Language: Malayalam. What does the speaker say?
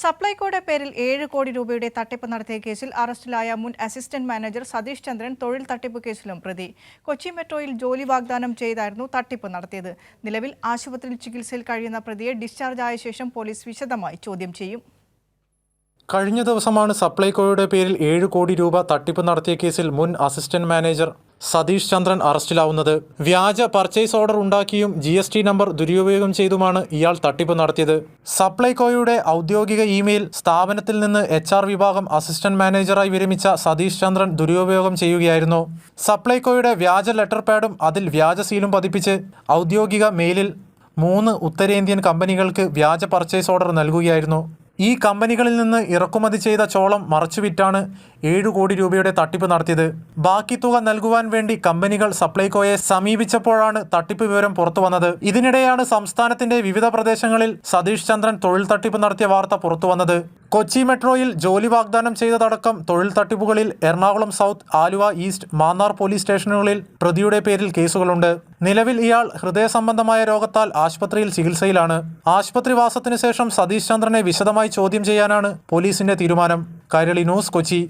സപ്ലൈകോയുടെ പേരിൽ 7 കോടി രൂപയുടെ തട്ടിപ്പ് നടത്തിയ കേസിൽ അറസ്റ്റിലായ മുൻ അസിസ്റ്റന്റ് മാനേജർ സതീഷ് ചന്ദ്രൻ തൊഴിൽ തട്ടിപ്പ് കേസിലും പ്രതി. കൊച്ചി മെട്രോയിൽ ജോലി വാഗ്ദാനം ചെയ്തായിരുന്നു തട്ടിപ്പ് നടത്തിയത്. നിലവിൽ ആശുപത്രിയിൽ ചികിത്സയിൽ കഴിയുന്ന പ്രതിയെ ഡിസ്ചാർജ് ആയ ശേഷം പോലീസ് വിശദമായി ചോദ്യം ചെയ്യും. കഴിഞ്ഞ ദിവസമാണ് സപ്ലൈകോയുടെ പേരിൽ 7 കോടി രൂപ തട്ടിപ്പ് നടത്തിയ കേസിൽ മുൻ അസിസ്റ്റന്റ് മാനേജർ സതീഷ് ചന്ദ്രൻ അറസ്റ്റിലാവുന്നത്. വ്യാജ പർച്ചേസ് ഓർഡർ ഉണ്ടാക്കിയും GST നമ്പർ ദുരുപയോഗം ചെയ്തുമാണ് ഇയാൾ തട്ടിപ്പ് നടത്തിയത്. സപ്ലൈകോയുടെ ഔദ്യോഗിക ഇമെയിൽ സ്ഥാപനത്തിൽ നിന്ന് HR വിഭാഗം അസിസ്റ്റന്റ് മാനേജറായി വിരമിച്ച സതീഷ് ചന്ദ്രൻ ദുരുപയോഗം ചെയ്യുകയായിരുന്നു. സപ്ലൈകോയുടെ വ്യാജ ലെറ്റർ പാഡും അതിൽ വ്യാജ സീലും പതിപ്പിച്ച് ഔദ്യോഗിക മെയിലിൽ 3 ഉത്തരേന്ത്യൻ കമ്പനികൾക്ക് വ്യാജ പർച്ചേസ് ഓർഡർ നൽകുകയായിരുന്നു. ഈ കമ്പനികളിൽ നിന്ന് ഇറക്കുമതി ചെയ്ത ചോളം മറച്ചുവിറ്റാണ് 7 കോടി രൂപയുടെ തട്ടിപ്പ് നടത്തിയത്. ബാക്കി തുക നൽകുവാൻ വേണ്ടി കമ്പനികൾ സപ്ലൈകോയെ സമീപിച്ചപ്പോഴാണ് തട്ടിപ്പ് വിവരം പുറത്തുവന്നത്. ഇതിനിടെയാണ് സംസ്ഥാനത്തിന്റെ വിവിധ പ്രദേശങ്ങളിൽ സതീഷ് ചന്ദ്രൻ തൊഴിൽ തട്ടിപ്പ് നടത്തിയ വാർത്ത പുറത്തുവന്നത്. കൊച്ചി മെട്രോയിൽ ജോലി വാഗ്ദാനം ചെയ്തതടക്കം തൊഴിൽ തട്ടിപ്പുകളിൽ Ernakulam south, Aluva east, Mannar police സ്റ്റേഷനുകളിൽ പ്രതിയുടെ പേരിൽ കേസുകളുണ്ട്. നിലവിൽ ഇയാൾ ഹൃദയ സംബന്ധമായ രോഗത്താൽ ആശുപത്രിയിൽ ചികിത്സയിലാണ്. ആശുപത്രിവാസത്തിന് ശേഷം സതീഷ് ചന്ദ്രനെ വിശദമായി ചോദ്യം ചെയ്യാനാണ് പോലീസിന്റെ തീരുമാനം. കൈരളി ന്യൂസ്, കൊച്ചി.